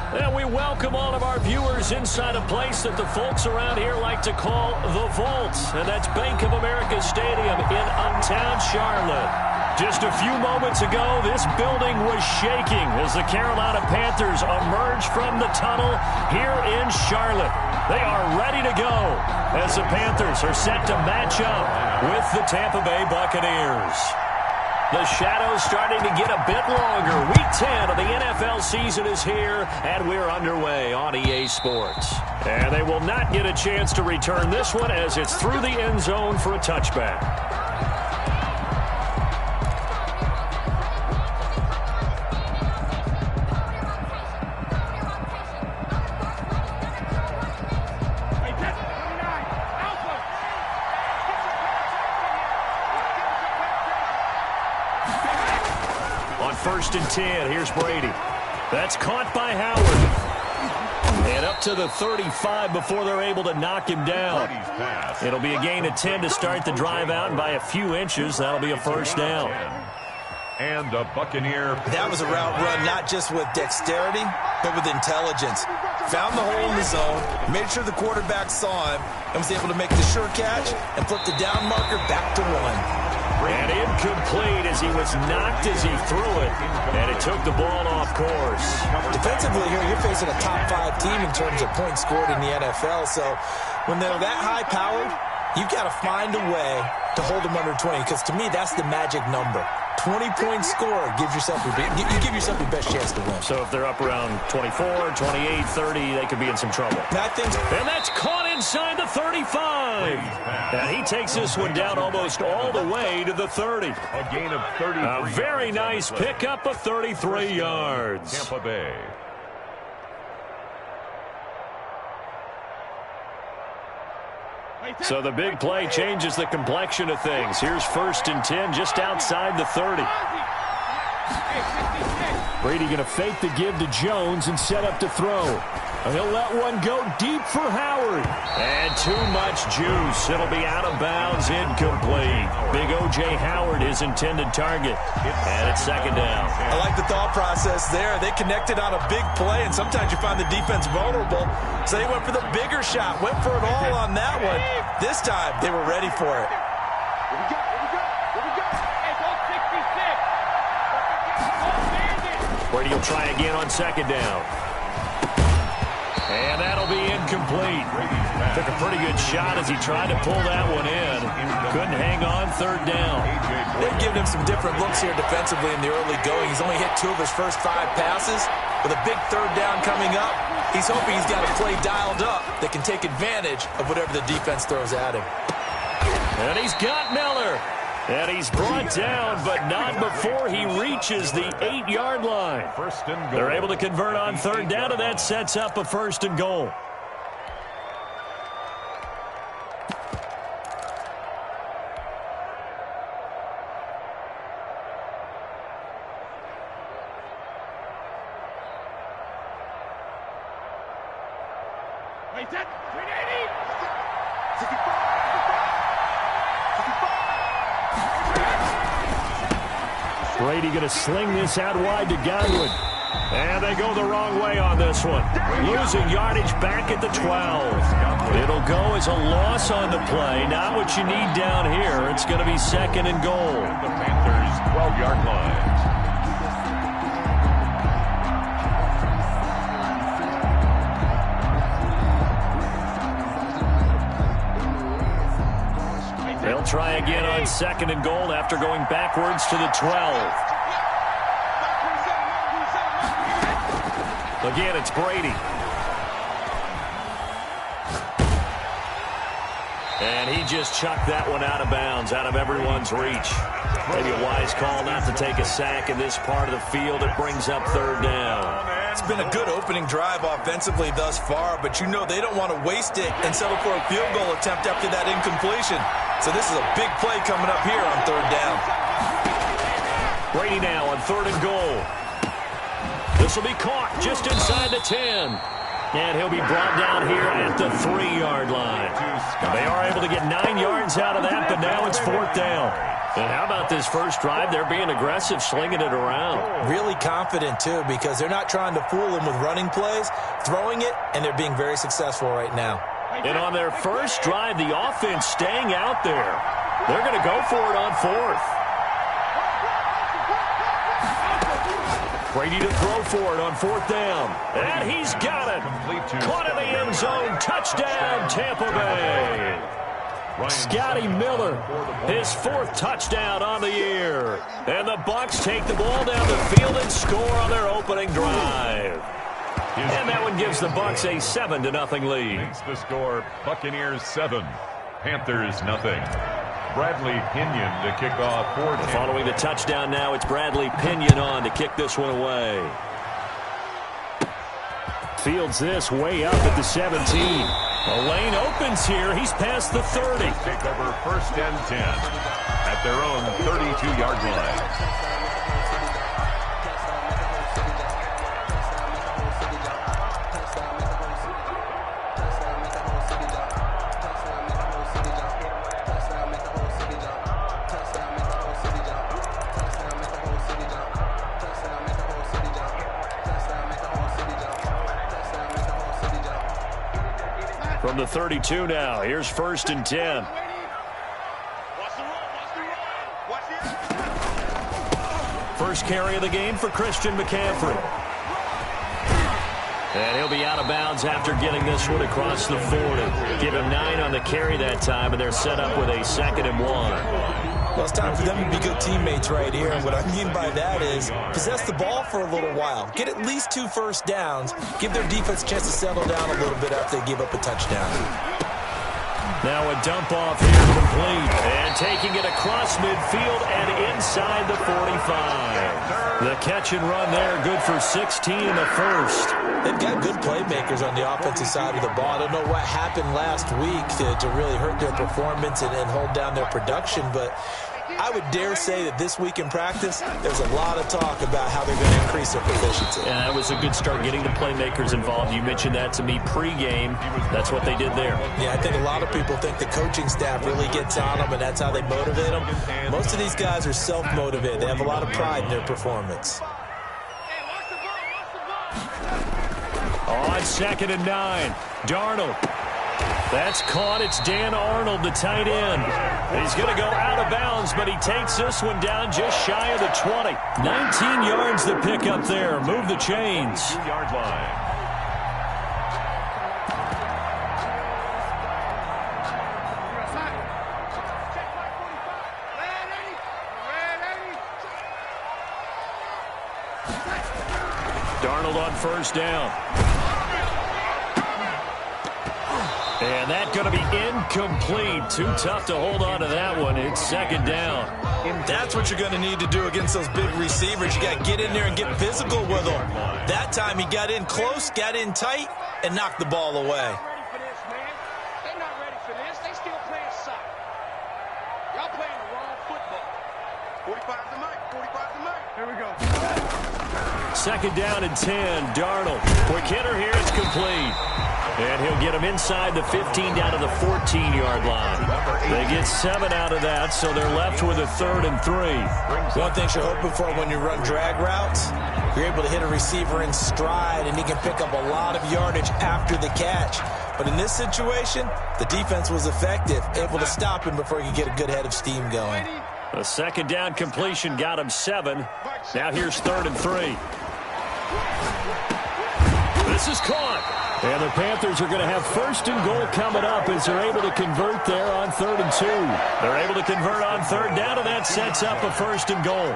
And we welcome all of our viewers inside a place that the folks around here like to call the Vault. And that's Bank of America Stadium in uptown Charlotte. Just a few moments ago, this building was shaking as the Carolina Panthers emerged from the tunnel here in Charlotte. They are ready to go as the Panthers are set to match up with the Tampa Bay Buccaneers. The shadow's starting to get a bit longer. Week 10 of the NFL season is here, and we're underway on EA Sports. And they will not get a chance to return this one as it's through the end zone for a touchback. First and 10. Here's Brady. That's caught by Howard. And up to the 35 before they're able to knock him down. It'll be a gain of 10 to start the drive out, and by a few inches, that'll be a first down. And a Buccaneer. That was a route run not just with dexterity, but with intelligence. Found the hole in the zone, made sure the quarterback saw him, and was able to make the sure catch and flip the down marker back to one. And incomplete as he was knocked as he threw it, and it took the ball off course. Defensively here, you're facing a top-5 team in terms of points scored in the NFL, so when they're that high-powered, you've got to find a way to hold them under 20, because to me, that's the magic number. 20-point score gives yourself you give yourself your best chance to win. So if they're up around 24, 28, 30, they could be in some trouble. And that's caught inside the 35. And he takes this one down almost all the way to the 30. A gain of 33. A very nice pickup of 33 yards. Tampa Bay. So the big play changes the complexion of things. Here's first and 10 just outside the 30. Brady going to fake the give to Jones and set up to throw. He'll let one go deep for Howard. And too much juice. It'll be out of bounds, incomplete. Big O.J. Howard, his intended target. And it's second down. I like the thought process there. They connected on a big play, and sometimes you find the defense vulnerable. So they went for the bigger shot, went for it all on that one. This time, they were ready for it. Brady will try again on second down. And that'll be incomplete. Took a pretty good shot as he tried to pull that one in. Couldn't hang on third down. They've given him some different looks here defensively in the early going. He's only hit 2 of his first 5 passes. With a big third down coming up, he's hoping he's got a play dialed up that can take advantage of whatever the defense throws at him. And he's got Miller. And he's brought down, but not before he reaches the 8-yard line. They're able to convert on third down, and that sets up a first and goal. Brady going to sling this out wide to Godwin. And they go the wrong way on this one. Losing yardage back at the 12. It'll go as a loss on the play. Not what you need down here. It's going to be second and goal. The Panthers' 12-yard line. They'll try again on second and goal after going backwards to the 12. Again, it's Brady. And he just chucked that one out of bounds, out of everyone's reach. Maybe a wise call not to take a sack in this part of the field. It brings up third down. It's been a good opening drive offensively thus far, but you know they don't want to waste it and settle for a field goal attempt after that incompletion. So this is a big play coming up here on third down. Brady now on third and goal. This will be caught just inside the 10. And he'll be brought down here at the 3-yard line. They are able to get 9 yards out of that, but now it's 4th down. And how about this first drive? They're being aggressive, slinging it around. Really confident, too, because they're not trying to fool them with running plays, throwing it, and they're being very successful right now. And on their first drive, the offense staying out there. They're going to go for it on 4th. Brady to throw for it on 4th down. And he's got it. Caught in the end zone. Touchdown, Tampa Bay. Scotty Miller, his 4th touchdown on the year. And the Bucs take the ball down the field and score on their opening drive. And that one gives the Bucs a 7-0 lead. Makes the score Buccaneers 7, Panthers 0. Bradley Pinion to kick off for Tampa. Following the touchdown now, it's Bradley Pinion on to kick this one away. Fields this way up at the 17. The lane opens here. He's past the 30. Take over 1st and 10 at their own 32-yard line. From the 32 now, here's 1st and 10. First carry of the game for Christian McCaffrey. And he'll be out of bounds after getting this one across the 40. Give him 9 on the carry that time, and they're set up with a 2nd and 1. Well, it's time for them to be good teammates right here. And what I mean by that is possess the ball for a little while. Get at least 2 first downs. Give their defense a chance to settle down a little bit after they give up a touchdown. Now a dump off here complete. And taking it across midfield and inside the 45. The catch and run there, good for 16 in the first. They've got good playmakers on the offensive side of the ball. I don't know what happened last week to really hurt their performance and hold down their production, but I would dare say that this week in practice, there's a lot of talk about how they're going to increase their proficiency. Yeah, that was a good start getting the playmakers involved. You mentioned that to me pregame. That's what they did there. Yeah, I think a lot of people think the coaching staff really gets on them, and that's how they motivate them. Most of these guys are self-motivated. They have a lot of pride in their performance. On 2nd and 9, Darnold. That's caught. It's Dan Arnold, the tight end. He's going to go out of bounds, but he takes this one down just shy of the 20. 19 yards to pick up there. Move the chains. 2-yard line. Darnold on 1st down. And that's going to be incomplete. Too tough to hold on to that one. It's 2nd down. That's what you're going to need to do against those big receivers. You got to get in there and get physical with them. That time he got in close, got in tight, and knocked the ball away. They're not ready for this. They still playing soccer. Y'all playing the wrong football. 45 to Mike. 45 to Mike. Here we go. 2nd down and 10. Darnold. Quick hitter here. It's complete. And he'll get him inside the 15 down to the 14-yard line. They get 7 out of that, so they're left with a 3rd and 3. One thing you're hoping for when you run drag routes, you're able to hit a receiver in stride, and he can pick up a lot of yardage after the catch. But in this situation, the defense was effective, able to stop him before he could get a good head of steam going. A 2nd down completion got him 7. Now here's 3rd and 3. This is caught. And the Panthers are going to have 1st and goal coming up as they're able to convert there on 3rd and 2. They're able to convert on 3rd down, and that sets up a 1st and goal.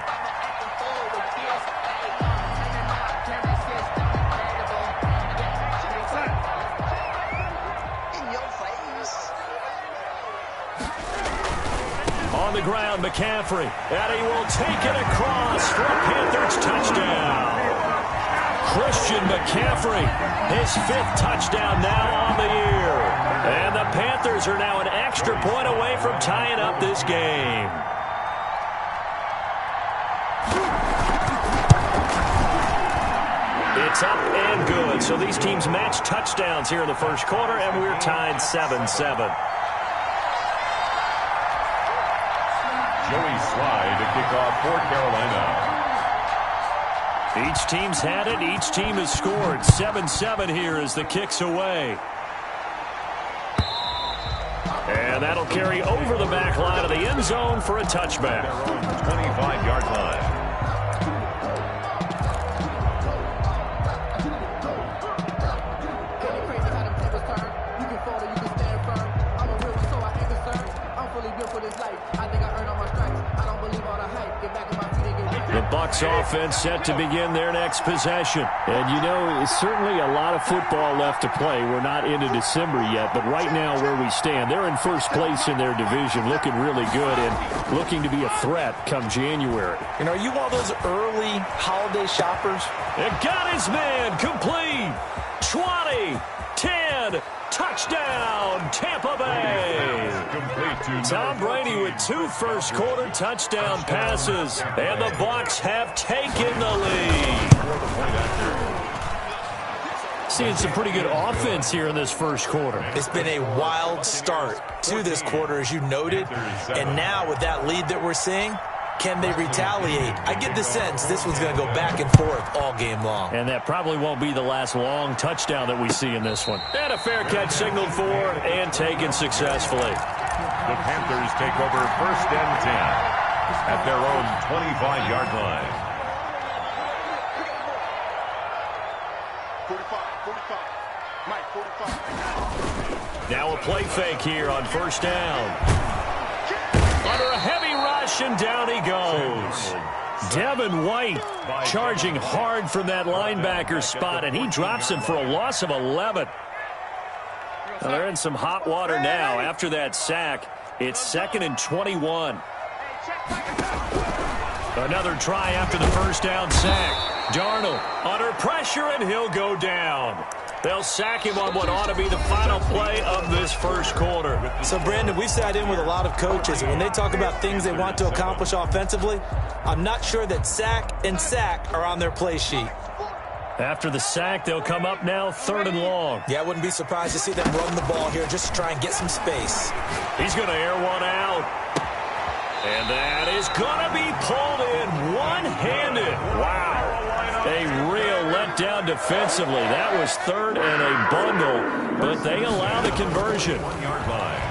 On the ground, McCaffrey. And he will take it across for a Panthers touchdown. Christian McCaffrey, his 5th touchdown now on the year. And the Panthers are now an extra point away from tying up this game. It It's up and good. So these teams match touchdowns here in the first quarter, and we're tied 7-7. Joey Sly to kick off for Carolina. Each team's had it. Each team has scored. 7-7 here as the kick's away. And that'll carry over the back line of the end zone for a touchback. 25-yard line. The Bucs offense set to begin their next possession. And, you know, it's certainly a lot of football left to play. We're not into December yet, but right now where we stand, they're in first place in their division, looking really good and looking to be a threat come January. You know, are you one of those early holiday shoppers? It got his man complete. 20, 10, touchdown, Tampa Bay. Tom Brady with 2 first-quarter touchdown passes, and the Bucs have taken the lead. Seeing some pretty good offense here in this first quarter. It's been a wild start to this quarter, as you noted, and now with that lead that we're seeing, can they retaliate? I get the sense this one's going to go back and forth all game long. And that probably won't be the last long touchdown that we see in this one. And a fair catch signaled for and taken successfully. The Panthers take over first and 10 at their own 25-yard line. 45. Mike, 45. Now a play fake here on first down. Under a heavy rush, and down he goes. Devin White charging hard from that linebacker spot, and he drops him for a loss of 11. Well, they're in some hot water now. After that sack, it's 2nd and 21. Another try after the first down sack. Darnold under pressure, and he'll go down. They'll sack him on what ought to be the final play of this first quarter. So, Brandon, we've sat in with a lot of coaches, and when they talk about things they want to accomplish offensively, I'm not sure that sack and sack are on their play sheet. After the sack, they'll come up now 3rd and long. Yeah, I wouldn't be surprised to see them run the ball here just to try and get some space. He's going to air one out. And that is going to be pulled in one-handed. Wow. A real letdown defensively. That was 3rd and a bundle, but they allow the conversion. 1-yard line.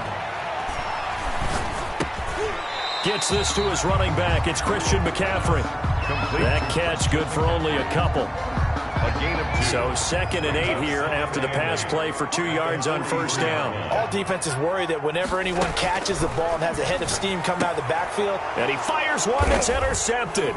Gets this to his running back. It's Christian McCaffrey. That catch good for only a couple. A gain of 2. So 2nd and 8 here after the pass play for 2 yards on first down. All defenses worry that whenever anyone catches the ball and has a head of steam coming out of the backfield. And he fires one that's intercepted.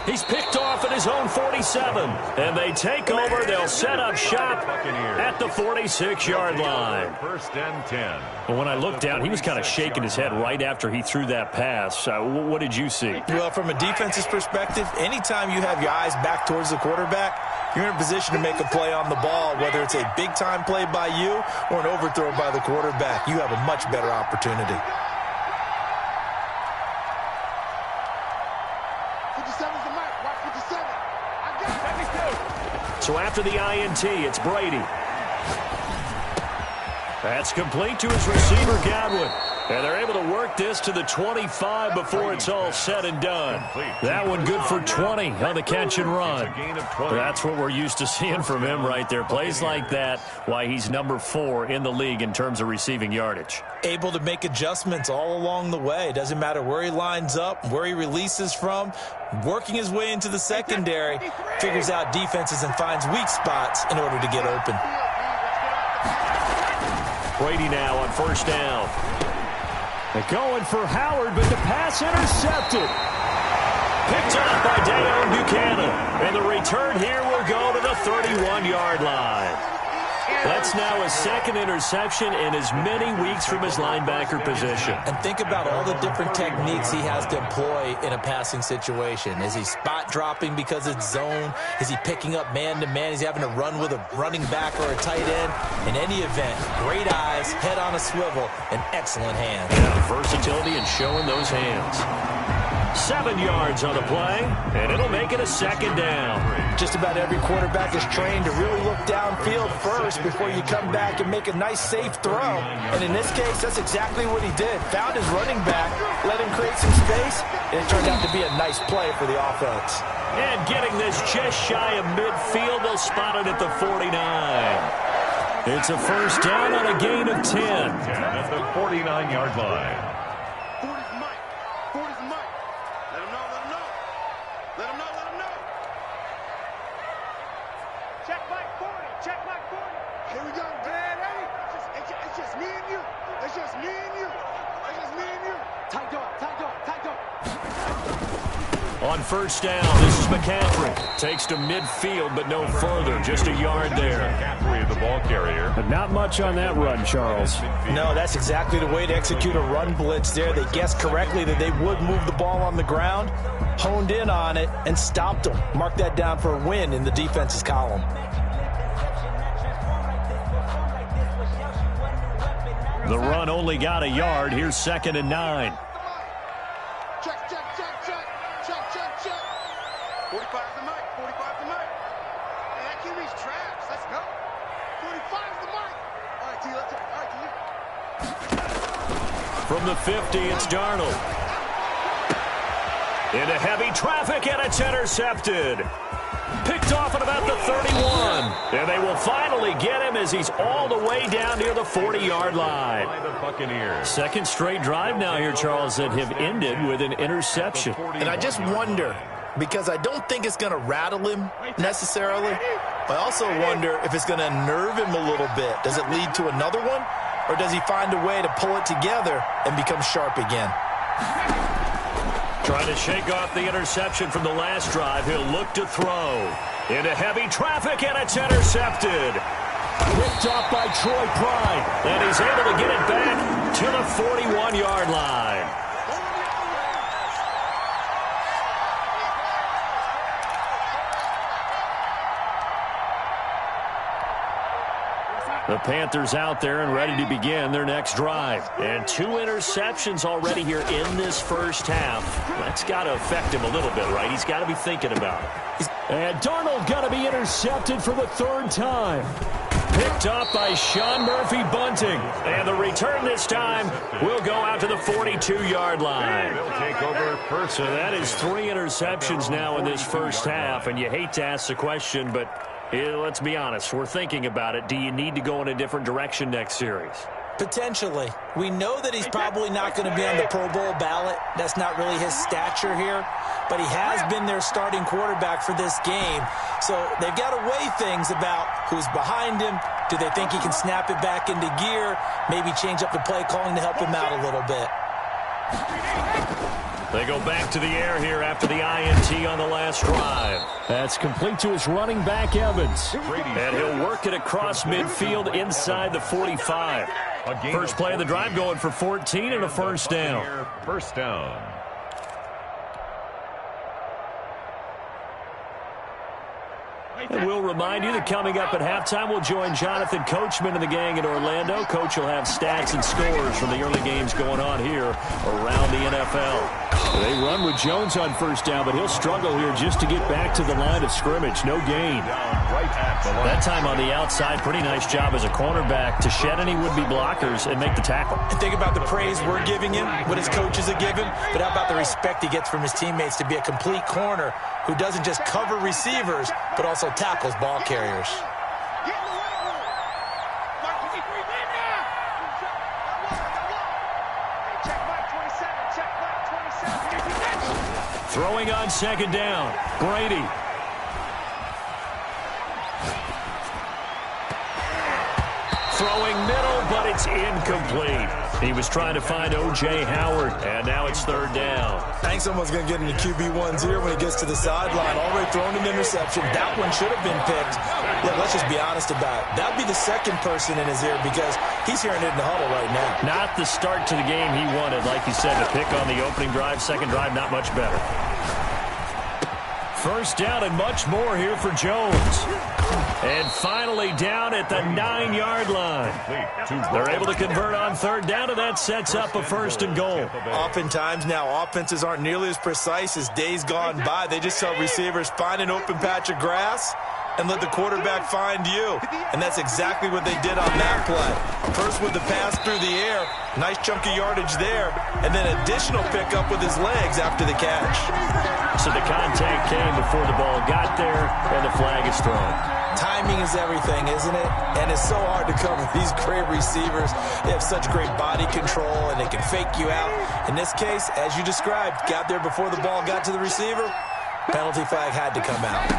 He's picked off at his own 47. And they take over. They'll set up shop at the 46-yard line. First and 10. But when I looked down, he was kind of shaking his head right after he threw that pass. What did you see? Well, from a defense's perspective, anytime you have your eyes back towards the quarterback, you're in a position to make a play on the ball, whether it's a big-time play by you or an overthrow by the quarterback. You have a much better opportunity. 57's the mic. Watch 57. I got it. So after the INT, it's Brady. That's complete to his receiver, Godwin. And they're able to work this to the 25 before it's all said and done. That one good for 20 on the catch and run. That's what we're used to seeing from him right there. Plays like that, why he's number 4 in the league in terms of receiving yardage. Able to make adjustments all along the way. Doesn't matter where he lines up, where he releases from. Working his way into the secondary, figures out defenses and finds weak spots in order to get open. Brady now on first down. They're going for Howard, but the pass intercepted. Picked up by Dayon Buchanan. And the return here will go to the 31-yard line. That's now his 2nd interception in as many weeks from his linebacker position. And think about all the different techniques he has to employ in a passing situation. Is he spot dropping because it's zone? Is he picking up man-to-man? Is he having to run with a running back or a tight end? In any event, great eyes, head on a swivel, and excellent hands. Yeah, versatility and showing those hands. 7 yards on the play, and it'll make it a second down. Just about every quarterback is trained to really look downfield first before you come back and make a nice, safe throw. And in this case, that's exactly what he did. Found his running back, let him create some space, and it turned out to be a nice play for the offense. And getting this just shy of midfield, they'll spot it at the 49. It's a first down on a gain of 10. At the 49-yard line. 40's Mike. 40's Mike. Let him know, let him know. Let him know, let him know. Check Mike 40. Check Mike 40. Here we go. It's just me and you. It's just me and you. It's just me and you. Tight dog, tight dog, tight dog. On first down, this is McCaffrey. Takes to midfield, but no further. Just a yard there. McCaffrey, the ball carrier. But not much on that run, Charles. No, that's exactly the way to execute a run blitz there. They guessed correctly that they would move the ball on the ground, honed in on it, and stopped them. Mark that down for a win in the defense's column. The run only got a yard. Here's 2nd and 9. Check, check, check, check. Check, check, check. 45's the mic. 45's the mic. Hey, that QB's trash. Let's go. 45's the mic. All right, T, let's go. All right, T. From the 50, it's Darnold. Into heavy traffic, and it's intercepted. Picked off at about the 31. And they will finally get him as he's all the way down near the 40-yard line. By the Buccaneers. Second straight drive now here, Charles, that have ended with an interception. And I just wonder, because I don't think it's going to rattle him necessarily. I also wonder if it's going to unnerve him a little bit. Does it lead to another one? Or does he find a way to pull it together and become sharp again? Trying to shake off the interception from the last drive. He'll look to throw. Into heavy traffic, and it's intercepted. Picked off by Troy Pride. And he's able to get it back to the 41-yard line. The Panthers out there and ready to begin their next drive. And 2 interceptions already here in this first half. That's got to affect him a little bit, right? He's got to be thinking about it. And Darnold got to be intercepted for the 3rd time. Picked up by Sean Murphy Bunting. And the return this time will go out to the 42-yard line. They'll take over first. So that is 3 interceptions now in this first half. And you hate to ask the question, but let's be honest. We're thinking about it. Do you need to go in a different direction next series? Potentially. We know that he's probably not going to be on the Pro Bowl ballot. That's not really his stature here. But he has been their starting quarterback for this game. So they've got to weigh things about who's behind him. Do they think he can snap it back into gear? Maybe change up the play calling to help him out a little bit. They go back to the air here after the INT on the last drive. That's complete to his running back, Evans. And he'll work it across midfield inside the 45. First play of the drive going for 14 and a first down. First down. And we'll remind you that coming up at halftime, we'll join Jonathan Coachman and the gang in Orlando. Coach will have stats and scores from the early games going on here around the NFL. They run with Jones on first down, but he'll struggle here just to get back to the line of scrimmage. No gain. Right at the line. That time on the outside, pretty nice job as a cornerback to shed any would-be blockers and make the tackle. And think about the praise we're giving him, what his coaches are giving, but how about the respect he gets from his teammates to be a complete corner who doesn't just cover receivers, but also tackles ball carriers. Throwing on second down, Brady. Throwing middle, but it's incomplete. He was trying to find O.J. Howard, and now it's third down. I think someone's going to get into QB1-0 when he gets to the sideline. Already thrown an interception. That one should have been picked. Look, let's just be honest about it. That would be the second person in his ear because he's hearing it in the huddle right now. Not the start to the game he wanted. Like you said, the pick on the opening drive, second drive, not much better. First down and much more here for Jones. And finally down at the 9-yard line. They're able to convert on third down, and that sets up a 1st and goal. Oftentimes now, offenses aren't nearly as precise as days gone by. They just tell receivers, find an open patch of grass and let the quarterback find you. And that's exactly what they did on that play. First with the pass through the air, nice chunk of yardage there, and then additional pickup with his legs after the catch. So the contact came before the ball got there, and the flag is thrown. Timing is everything, isn't it? And it's so hard to cover these great receivers. They have such great body control, and they can fake you out. In this case, as you described, got there before the ball got to the receiver. Penalty flag had to come out.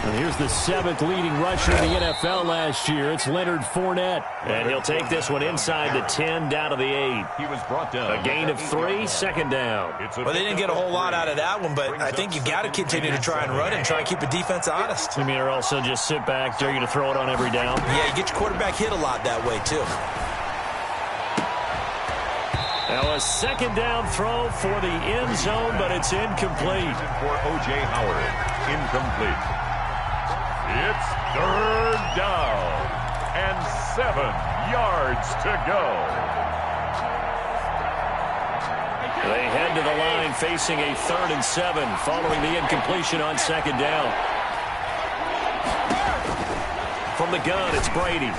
And here's the 7th leading rusher in the NFL last year. It's Leonard Fournette. And he'll take this one inside the 10, down to the 8. He was brought down. A gain of 3, 2nd down. Well, they didn't get a whole lot out of that one, but I think you got to continue to try and run and try and keep the defense honest. You mean, or also just sit back, dare you to throw it on every down? Yeah, you get your quarterback hit a lot that way, too. Now a 2nd down throw for the end zone, but it's incomplete. For O.J. Howard, incomplete. It's 3rd down and 7 yards to go. They head to the line facing a 3rd and 7 following the incompletion on 2nd down. From the gun, it's Brady.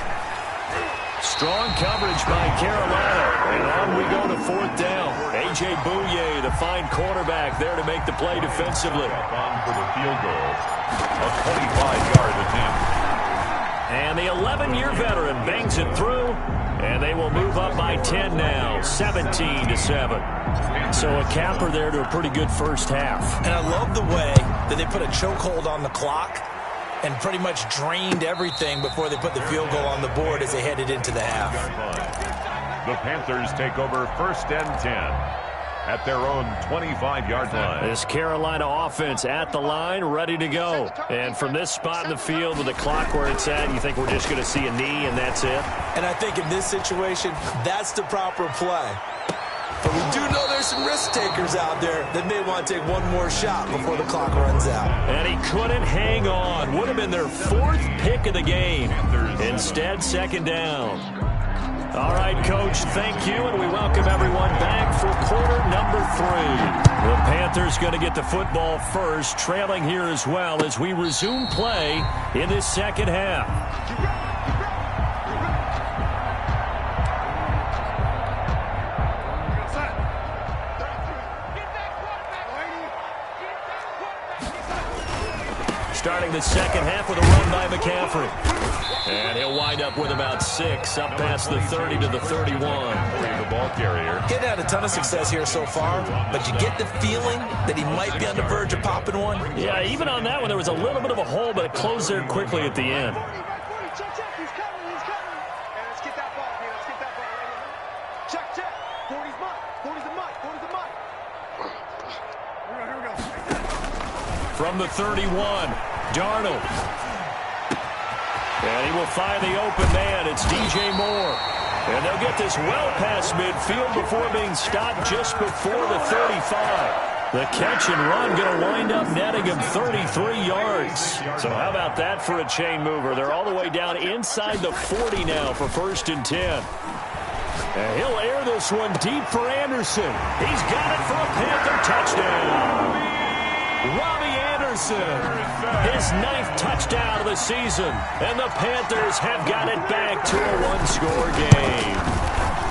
Strong coverage by Carolina. And on we go to 4th down. A.J. Bouye, the fine cornerback, there to make the play defensively. On for the field goal. A 25-yard attempt. And the 11-year veteran bangs it through. And they will move up by 10 now, 17-7. So a capper there to a pretty good first half. And I love the way that they put a chokehold on the clock and pretty much drained everything before they put the field goal on the board as they headed into the half. The Panthers take over 1st and 10 at their own 25-yard line. This Carolina offense at the line, ready to go. And from this spot in the field with the clock where it's at, you think we're just going to see a knee and that's it? And I think in this situation, that's the proper play. But we do know there's some risk takers out there that may want to take one more shot before the clock runs out. And he couldn't hang on. Would have been their 4th pick of the game. Instead, 2nd down. All right, Coach, thank you, and we welcome everyone back for quarter number 3. The Panthers going to get the football first, trailing here as well as we resume play in this 2nd half. Starting the 2nd half with a run by McCaffrey. And he'll wind up with about 6, up past the 30 to the 31. The ball carrier. Getting had a ton of success here so far, but you get the feeling that he might be on the verge of popping one. Yeah, even on that one, there was a little bit of a hole, but it closed there quickly at the end. From the 31, Darnold. And he will find the open man. It's DJ Moore. And they'll get this well past midfield before being stopped just before the 35. The catch and run going to wind up netting him 33 yards. So how about that for a chain mover? They're all the way down inside the 40 now for 1st and 10. And he'll air this one deep for Anderson. He's got it for a Panther touchdown. Robbie Anderson, his 9th touchdown of the season, and the Panthers have got it back to a 1-score game.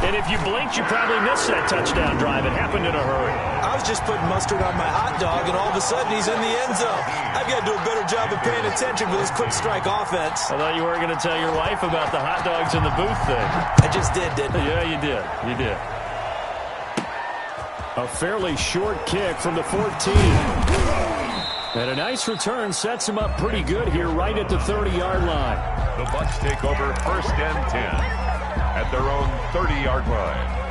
And if you blinked, you probably missed that touchdown drive. It happened in a hurry. I was just putting mustard on my hot dog, and all of a sudden he's in the end zone. I've got to do a better job of paying attention for this quick strike offense. I thought you weren't going to tell your wife about the hot dogs in the booth thing. I just did, didn't I? Yeah, you did. You did. A fairly short kick from the 14. And a nice return sets him up pretty good here right at the 30-yard line. The Bucs take over 1st and 10 at their own 30-yard line.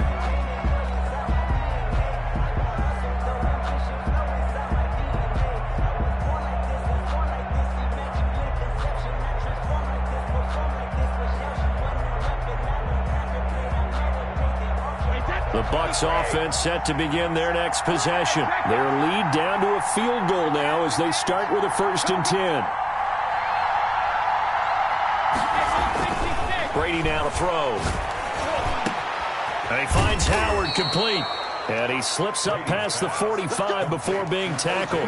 The Bucs offense set to begin their next possession. Their lead down to a field goal now as they start with a 1st and 10. Brady now to throw. And he finds Howard complete. And he slips up past the 45 before being tackled.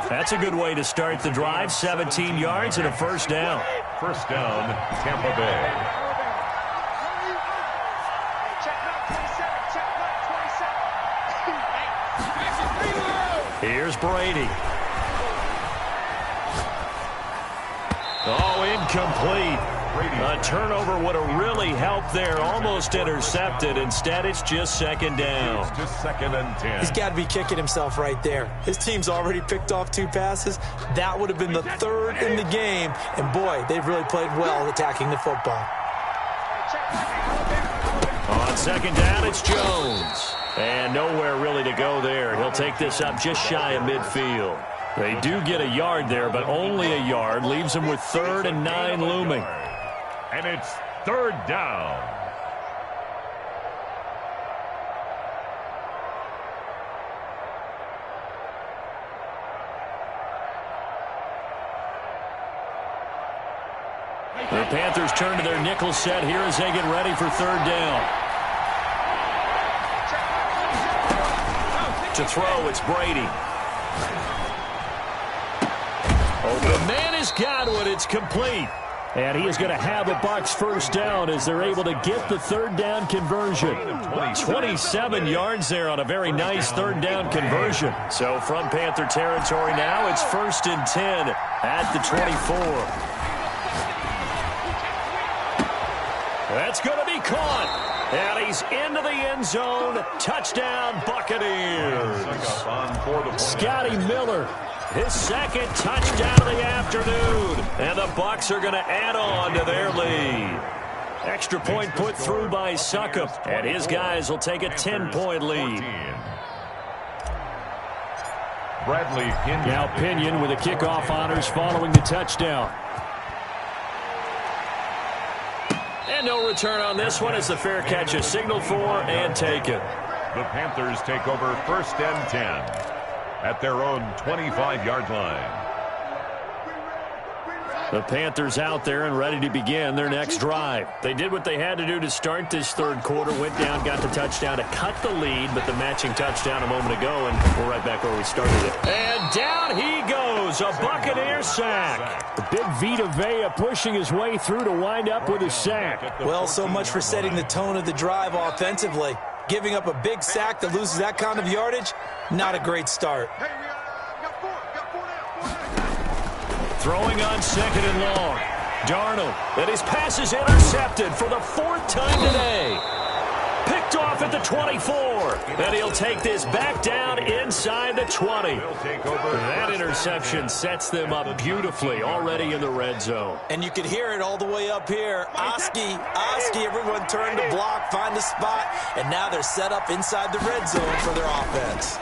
That's a good way to start the drive. 17 yards and a first down. First down, Tampa Bay. Here's Brady. Oh, incomplete. A turnover would have really helped there. Almost intercepted. Instead, it's just second down. It's just 2nd and 10. He's got to be kicking himself right there. His team's already picked off 2 passes. That would have been the 3rd in the game. And, boy, they've really played well attacking the football. On second down, it's Jones. And nowhere really to go there. He'll take this up just shy of midfield. They do get a yard there, but only a yard. Leaves them with 3rd and 9 looming. And it's 3rd down. The Panthers turn to their nickel set here as they get ready for 3rd down. To throw, it's Brady. Open man is Godwin. It's complete. And he is going to have a Bucs first down as they're able to get the 3rd down conversion. 27 yards there on a very nice 3rd down conversion. So from Panther territory now, it's 1st and 10 at the 24. That's going to be caught. And he's into the end zone. Touchdown, Buccaneers. Scotty Miller. His 2nd touchdown of the afternoon. And the Bucs are going to add on to their lead. Extra point put through by Succop. And his guys will take a 10-point lead. Bradley Pinion. Now Pinion with the kickoff honors following the touchdown. And no return on this one as the fair catch is signaled for and taken. The Panthers take over 1st and 10. At their own 25-yard line. The Panthers out there and ready to begin their next drive. They did what they had to do to start this 3rd quarter. Went down, got the touchdown to cut the lead, but the matching touchdown a moment ago, and we're right back where we started it. And down he goes, a Buccaneer sack. The big Vita Vea pushing his way through to wind up with a sack. Well, so much for setting the tone of the drive offensively. Giving up a big sack that loses that kind of yardage, not a great start. Throwing on 2nd and long. Darnold, and his pass is intercepted for the 4th time today. Picked off at the 24. And he'll take this back down inside the 20. That interception sets them up beautifully already in the red zone. And you can hear it all the way up here. Oski, everyone turned to block, find a spot, and now they're set up inside the red zone for their offense.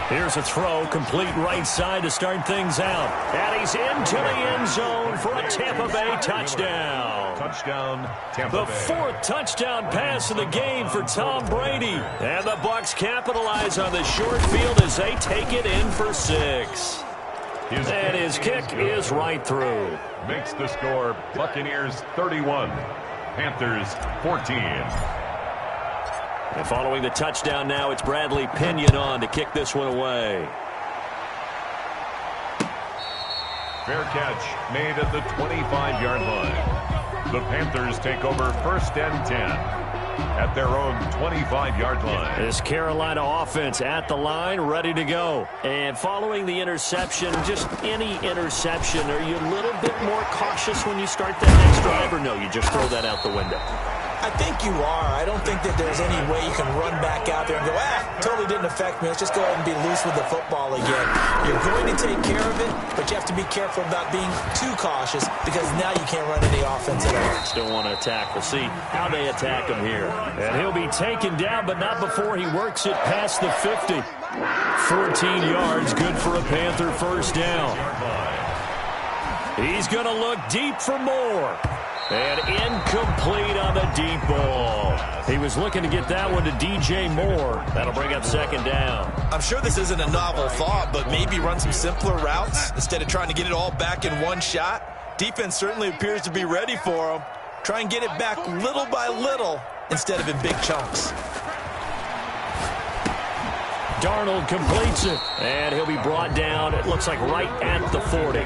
Here's a throw, complete right side to start things out. And he's into the end zone for a Tampa Bay touchdown. Touchdown, Tampa Bay. The 4th touchdown pass of the game for Tom Brady. And the Bucs capitalize on the short field as they take it in for 6. And his kick is right through. Makes the score Buccaneers 31, Panthers 14. And following the touchdown now, it's Bradley Pinion on to kick this one away. Fair catch made at the 25-yard line. The Panthers take over 1st and 10 at their own 25-yard line. This Carolina offense at the line, ready to go. And following the interception, just any interception, are you a little bit more cautious when you start that next drive, or no, you just throw that out the window? I think you are. I don't think that there's any way you can run back out there and go, totally didn't affect me. Let's just go ahead and be loose with the football again. You're going to take care of it, but you have to be careful about being too cautious because now you can't run any offense at all. Still want to attack. We'll see how they attack him here. And he'll be taken down, but not before he works it past the 50. 14 yards, good for a Panther first down. He's going to look deep for more. And incomplete on the deep ball. He was looking to get that one to DJ Moore. That'll bring up 2nd down. I'm sure this isn't a novel thought, but maybe run some simpler routes instead of trying to get it all back in one shot. Defense certainly appears to be ready for him. Try and get it back little by little instead of in big chunks. Darnold completes it, and he'll be brought down, it looks like right at the 40.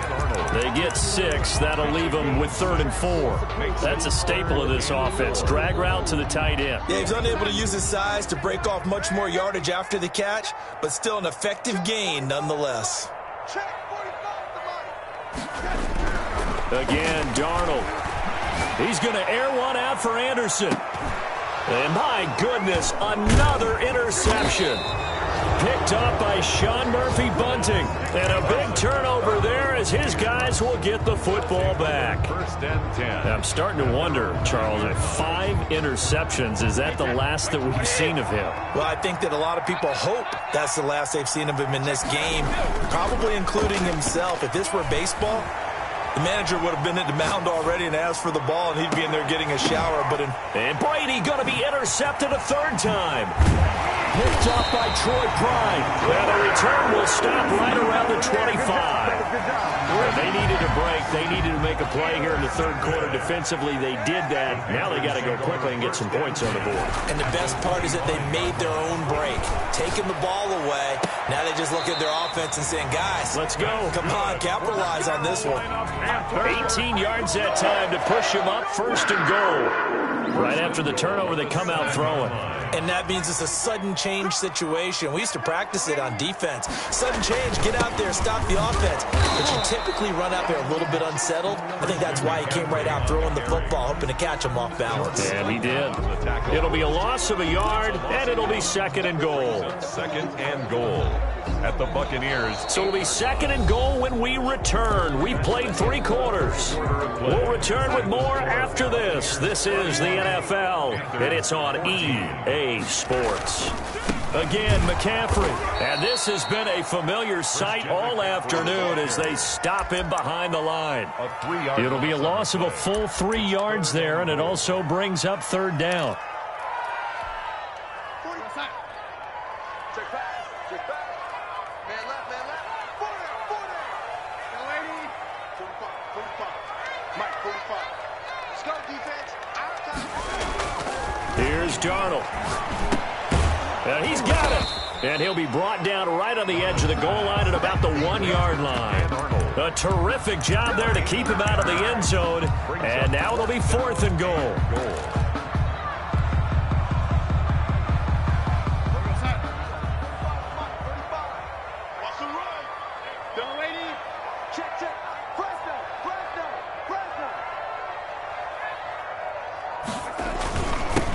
They get 6. That'll leave them with 3rd and 4. That's a staple of this offense. Drag route to the tight end. Yeah, he's unable to use his size to break off much more yardage after the catch, but still an effective gain nonetheless. Again, Darnold. He's going to air one out for Anderson. And my goodness, another interception. Picked up by Sean Murphy-Bunting. And a big turnover there as his guys will get the football back. 1st and 10. I'm starting to wonder, Charles, if 5 interceptions, is that the last that we've seen of him? Well, I think that a lot of people hope that's the last they've seen of him in this game, probably including himself. If this were baseball, the manager would have been at the mound already and asked for the ball, and he'd be in there getting a shower. And Brady going to be intercepted a 3rd time. Picked off by Troy Pride. And the return will stop right around the 25. They needed a break. They needed to make a play here in the 3rd quarter defensively. They did that. Now they got to go quickly and get some points on the board. And the best part is that they made their own break, taking the ball away. Now they just look at their offense and saying, guys, let's go. Come on, capitalize on this one. 18 yards that time to push him up 1st and goal. Right after the turnover, they come out throwing. And that means it's a sudden change situation. We used to practice it on defense. Sudden change, get out there, stop the offense. But you typically run out there a little bit unsettled. I think that's why he came right out throwing the football, hoping to catch him off balance. And he did. It'll be a loss of a yard, and it'll be 2nd and goal. 2nd and goal at the Buccaneers. So it'll be 2nd and goal when we return. We've played 3 quarters. We'll return with more after this. This is the NFL, and it's on EA Sports. Again, McCaffrey. And this has been a familiar sight all afternoon as they stop him behind the line. It'll be a loss of a full 3 yards there, and it also brings up 3rd down. Here's Darnold. And he's got it. And he'll be brought down right on the edge of the goal line at about the 1-yard line. A terrific job there to keep him out of the end zone. And now it'll be 4th and goal.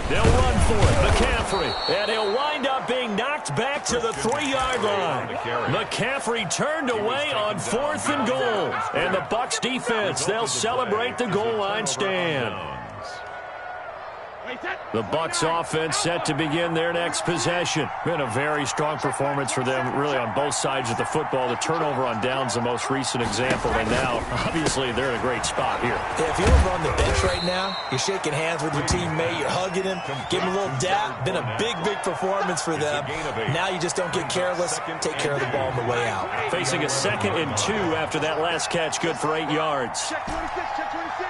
They'll run for it. McCaffrey. And he'll wind up being knocked back to the 3-yard line. McCaffrey turned away on 4th and goal. And the Bucs defense, they'll celebrate the goal line stand. The Bucs offense set to begin their next possession. Been a very strong performance for them, really, on both sides of the football. The turnover on downs, the most recent example, and now, obviously, they're in a great spot here. Yeah, if you're over on the bench right now, you're shaking hands with your teammate, you're hugging him, giving him a little dap. Been a big, big performance for them. Now you just don't get careless. Take care of the ball on the way out. Facing a 2nd and 2 after that last catch, good for 8 yards. Check 26, check 26.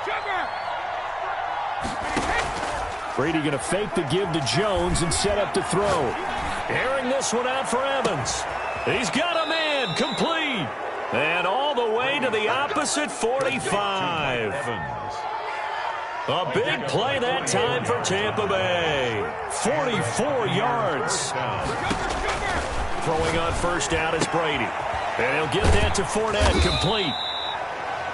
Cover. Brady going to fake the give to Jones and set up to throw. Airing this one out for Evans. He's got a man, complete. And all the way to the opposite 45. A big play that time for Tampa Bay. 44 yards. Throwing on 1st down is Brady. And he'll get that to Fournette, complete.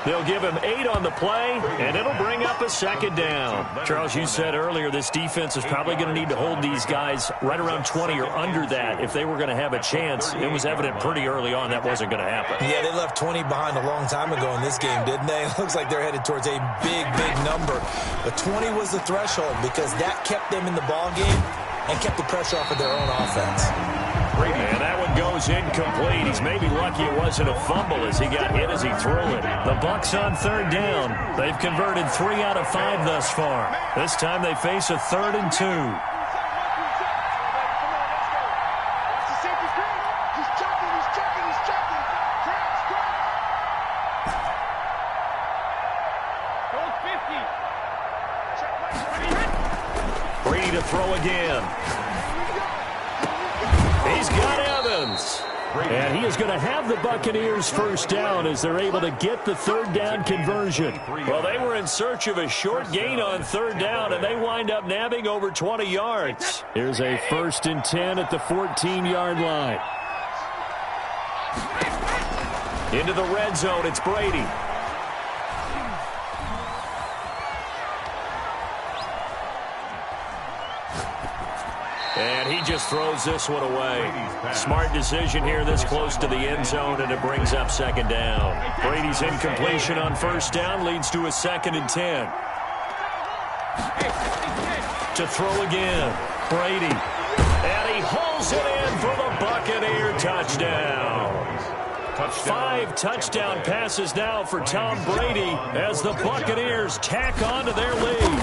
They'll give him 8 on the play, and it'll bring up a 2nd down. Charles, you said earlier this defense is probably going to need to hold these guys right around 20 or under that if they were going to have a chance. It was evident pretty early on that wasn't going to happen. Yeah, they left 20 behind a long time ago in this game, didn't they? It looks like they're headed towards a big, big number. But 20 was the threshold because that kept them in the ball game and kept the pressure off of their own offense. And that one goes incomplete. He's maybe lucky it wasn't a fumble as he got hit as he threw it. The Bucs on 3rd down. They've converted 3 out of 5 thus far. This time they face a 3rd and 2. Brady to throw again. He's got Evans. And he is going to have the Buccaneers first down as they're able to get the third down conversion. Well, they were in search of a short gain on third down, and they wind up nabbing over 20 yards. Here's a 1st and 10 at the 14-yard line. Into the red zone, it's Brady. And he just throws this one away. Smart decision here this close to the end zone, and it brings up 2nd down. Brady's incompletion on 1st down leads to a 2nd and 10. To throw again, Brady. And he hauls it in for the Buccaneer touchdown. 5 touchdown passes now for Tom Brady as the Buccaneers tack on to their lead.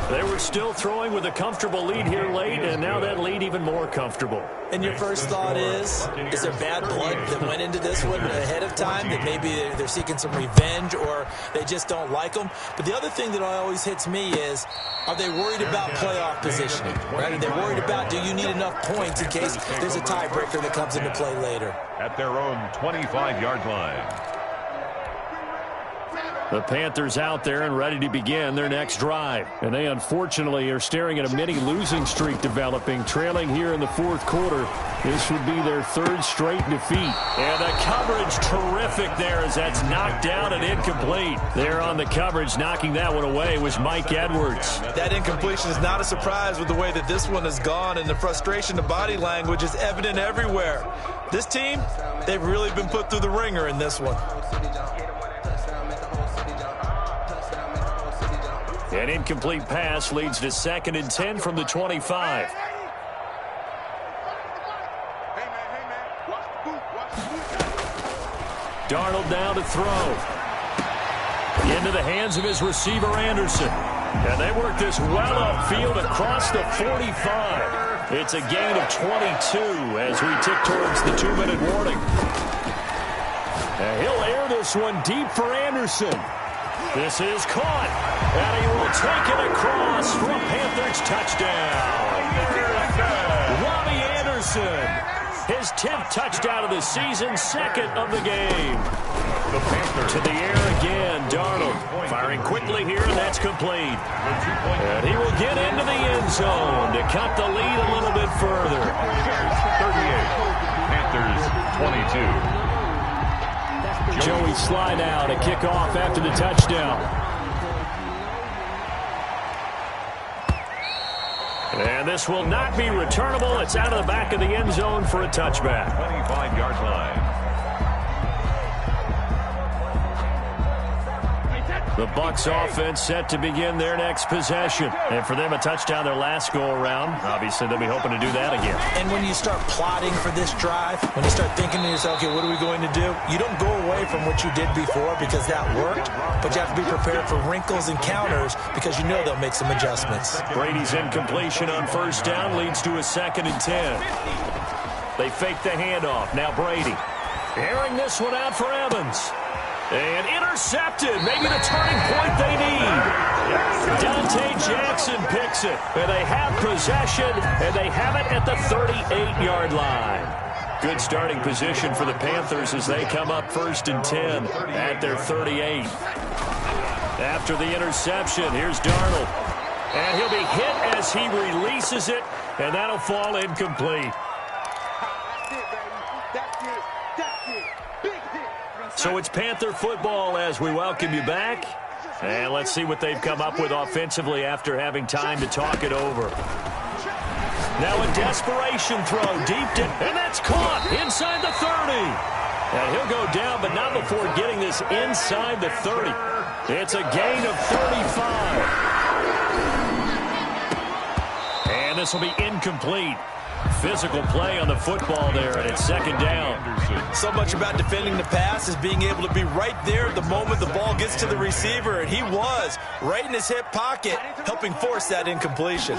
They were still throwing with a comfortable lead here late, and now that lead even more comfortable. And your first thought is there bad blood that went into this one ahead of time, that maybe they're seeking some revenge or they just don't like them? But the other thing that always hits me is, are they worried about playoff positioning? Right? Are they worried about, do you need enough points in case there's a tiebreaker that comes into play later? At their own 25-yard line. The Panthers out there and ready to begin their next drive. And they unfortunately are staring at a mini losing streak developing, trailing here in the 4th quarter. This would be their 3rd straight defeat. And the coverage terrific there as that's knocked down and incomplete. There on the coverage, knocking that one away was Mike Edwards. That incompletion is not a surprise with the way that this one has gone, and the frustration of body language is evident everywhere. This team, they've really been put through the ringer in this one. An incomplete pass leads to 2nd and 10 from the 25. Darnold now to throw. Into the hands of his receiver, Anderson. And they work this well upfield across the 45. It's a gain of 22 as we tick towards the 2-minute warning. And he'll air this one deep for Anderson. This is caught, and he will take it across for a Panthers touchdown. Robbie Anderson, his 10th touchdown of the season, 2nd of the game. The Panthers to the air again, Darnold firing quickly here, and that's complete. And he will get into the end zone to cut the lead a little bit further. 38, Panthers 22. Joey Sly now to kick off after the touchdown. And this will not be returnable. It's out of the back of the end zone for a touchback. 25-yard line. The Bucs offense set to begin their next possession. And for them, a touchdown their last go-around. Obviously, they'll be hoping to do that again. And when you start plotting for this drive, when you start thinking to yourself, okay, what are we going to do? You don't go away from what you did before because that worked, but you have to be prepared for wrinkles and counters because you know they'll make some adjustments. Brady's incompletion on 1st down leads to a 2nd and 10. They fake the handoff. Now Brady airing this one out for Evans. And intercepted, maybe the turning point they need. Dante Jackson picks it, and they have possession, and they have it at the 38-yard line. Good starting position for the Panthers as they come up 1st and 10 at their 38. After the interception, here's Darnold. And he'll be hit as he releases it, and that'll fall incomplete. So it's Panther football as we welcome you back. And let's see what they've come up with offensively after having time to talk it over. Now a desperation throw deep down, and that's caught inside the 30. And he'll go down, but not before getting this inside the 30. It's a gain of 35. And this will be incomplete. Physical play on the football there, and it's 2nd down. So much about defending the pass is being able to be right there the moment the ball gets to the receiver, and he was right in his hip pocket, helping force that incompletion.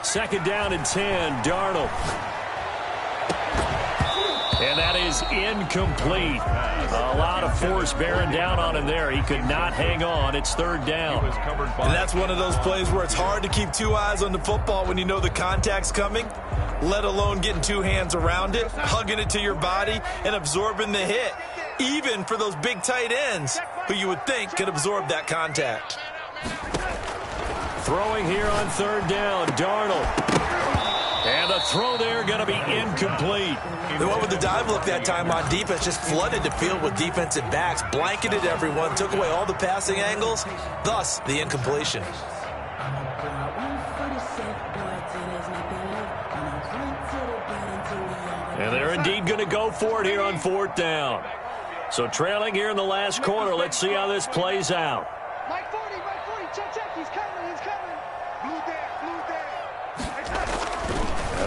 2nd down and 10, Darnold. And that is incomplete. A lot of force bearing down on him there. He could not hang on. It's third down. And that's one of those plays where it's hard to keep two eyes on the football when you know the contact's coming, let alone getting two hands around it, hugging it to your body, and absorbing the hit, even for those big tight ends who you would think could absorb that contact. Throwing here on third down, Darnold. And the throw there going to be incomplete. And what would the dive look that time on defense? Just flooded the field with defensive backs, blanketed everyone, took away all the passing angles, thus the incompletion. And they're indeed going to go for it here on fourth down. So trailing here in the last quarter. Let's see how this plays out. Mike 40, check, he's coming. Blue there.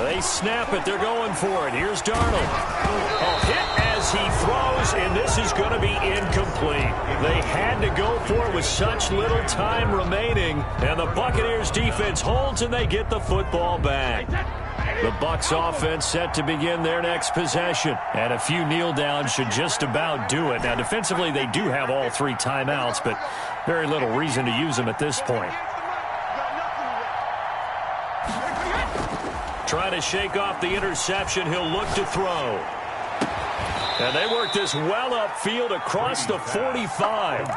They snap it. They're going for it. Here's Darnold. A hit as he throws, and this is going to be incomplete. They had to go for it with such little time remaining, and the Buccaneers defense holds, and they get the football back. The Bucs offense set to begin their next possession, and a few kneel downs should just about do it. Now, defensively, they do have all three timeouts, but very little reason to use them at this point. Trying to shake off the interception. He'll look to throw. And they work this well upfield across the 45.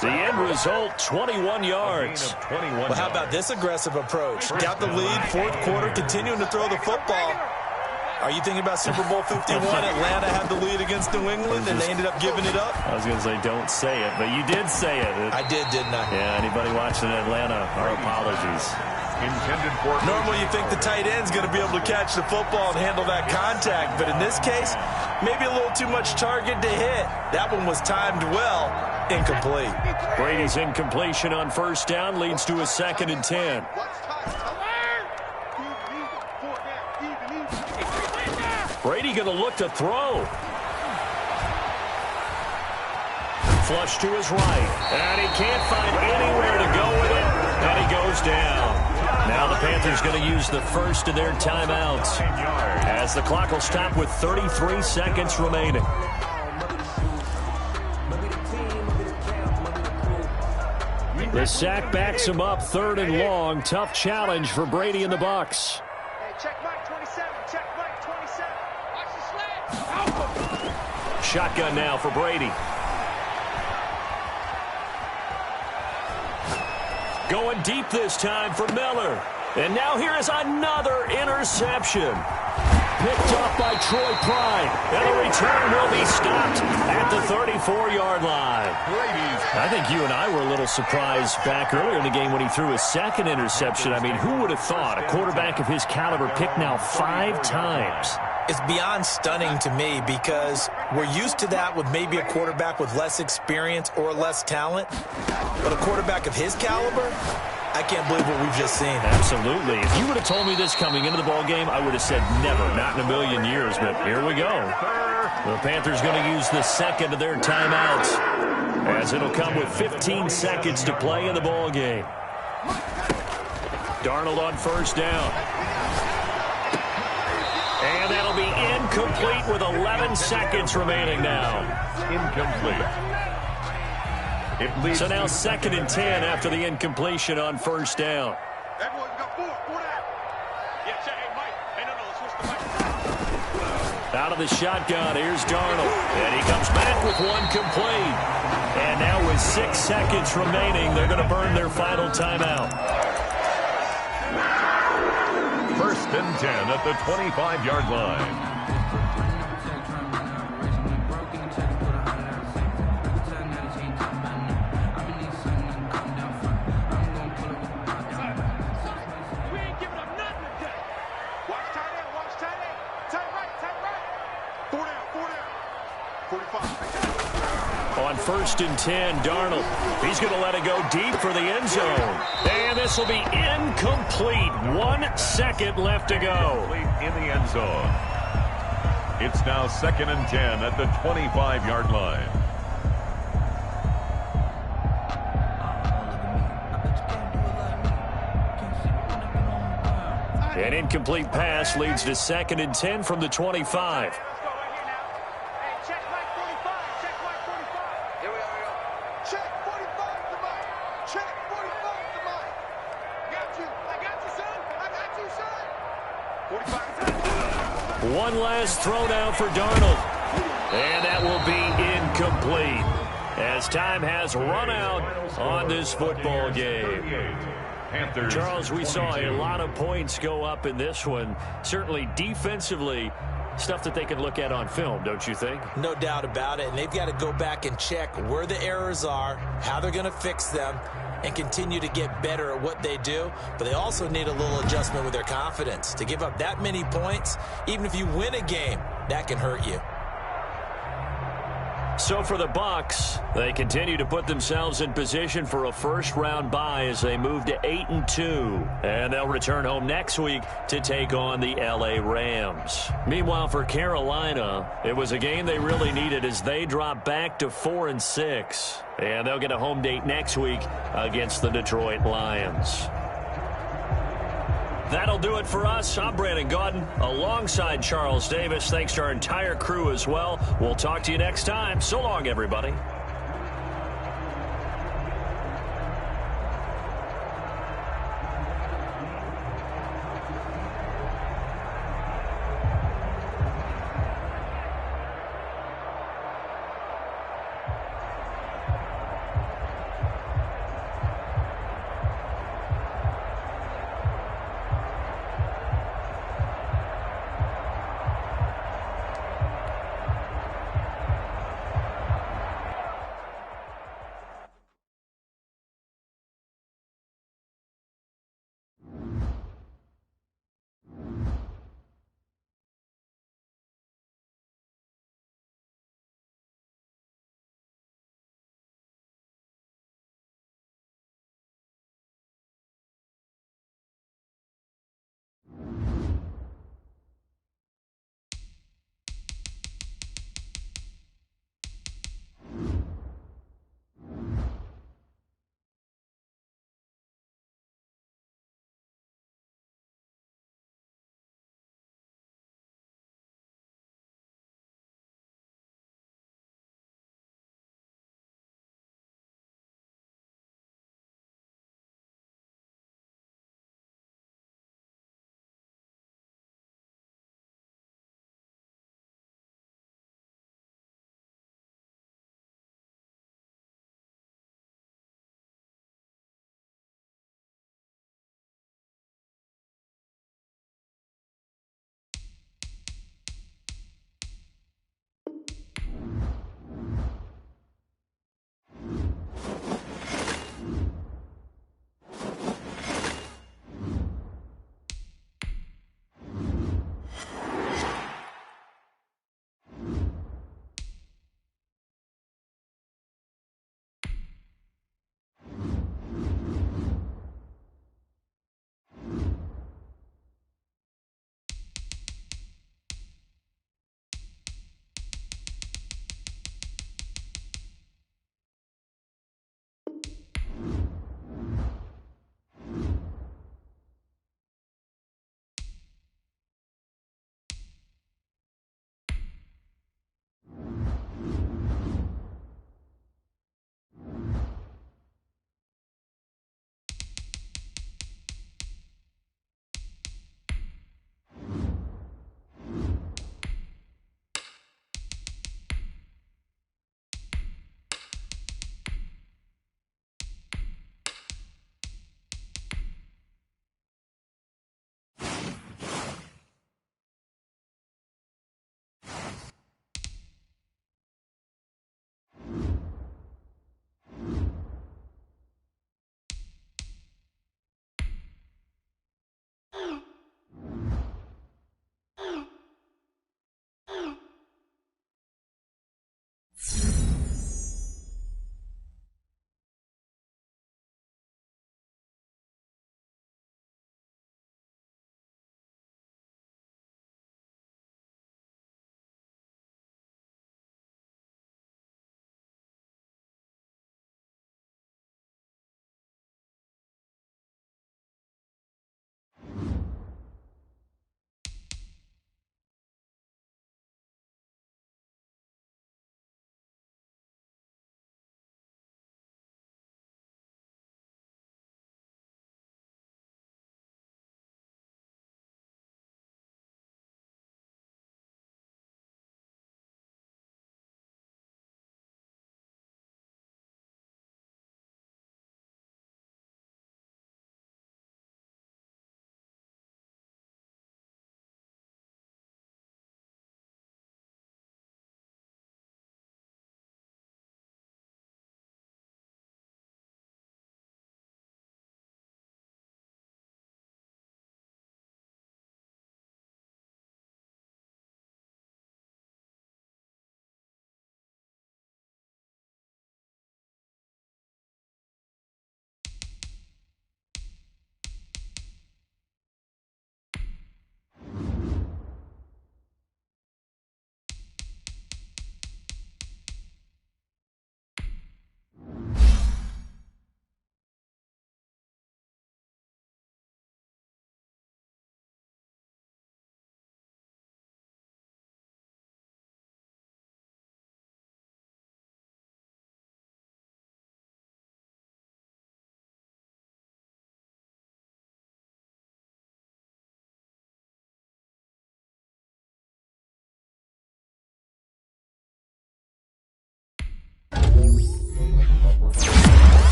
The end result, 21 yards. Well, how about this aggressive approach? Got the lead, fourth quarter, continuing to throw the football. Are you thinking about Super Bowl 51? Atlanta had the lead against New England, and they ended up giving it up? I was going to say, don't say it, but you did say it. I did, didn't I? Yeah, anybody watching Atlanta, our apologies. Normally you think the tight end's going to be able to catch the football and handle that contact, but in this case, maybe a little too much target to hit. That one was timed well, incomplete. Brady's incompletion on first down leads to a 2nd and 10. Brady going to look to throw. Flush to his right, and he can't find anywhere to go with it, and he goes down. Now the Panthers going to use the first of their timeouts as the clock will stop with 33 seconds remaining. The sack backs him up, 3rd and long. Tough challenge for Brady and the Bucs. Check Mike 27. Watch the slant. Shotgun now for Brady. Going deep this time for Miller. And now here is another interception. Picked up by Troy Pride. And the return will be stopped at the 34-yard line. I think you and I were a little surprised back earlier in the game when he threw his 2nd interception. I mean, who would have thought a quarterback of his caliber picked now 5 times? It's beyond stunning to me because we're used to that with maybe a quarterback with less experience or less talent. But a quarterback of his caliber, I can't believe what we've just seen. Absolutely. If you would have told me this coming into the ball game, I would have said never, not in a million years. But here we go. The Panthers going to use the 2nd of their timeouts as it'll come with 15 seconds to play in the ball game. Darnold on first down. And that'll be incomplete with 11 seconds remaining now. Incomplete. So now 2nd and 10 after the incompletion on first down. Everyone got four down. Yeah, check. Hey, Mike. Hey, no, let's switch the mic. Out of the shotgun, here's Darnold. And he comes back with one complete. And now with 6 seconds remaining, they're going to burn their final timeout. 1st and 10 at the 25-yard line. On 1st and 10, Darnold. He's going to let it go deep for the end zone. And this will be incomplete. 1 second left to go. In the end zone. It's now 2nd and 10 at the 25-yard line. An incomplete pass leads to 2nd and 10 from the 25. Check, 45 the mic. Check, 45 the mic. Got you. I got you, son. I got you, son. 45. One last throw down for Darnold. And that will be incomplete as time has run out on this football game. Charles, we saw a lot of points go up in this one. Certainly defensively, stuff that they can look at on film, don't you think? No doubt about it. And they've got to go back and check where the errors are, how they're going to fix them, and continue to get better at what they do. But they also need a little adjustment with their confidence. To give up that many points, even if you win a game, that can hurt you. So for the Bucs, they continue to put themselves in position for a first-round bye as they move to 8-2. And they'll return home next week to take on the L.A. Rams. Meanwhile, for Carolina, it was a game they really needed as they drop back to 4-6. And they'll get a home date next week against the Detroit Lions. That'll do it for us. I'm Brandon Gaudin alongside Charles Davis. Thanks to our entire crew as well. We'll talk to you next time. So long, everybody.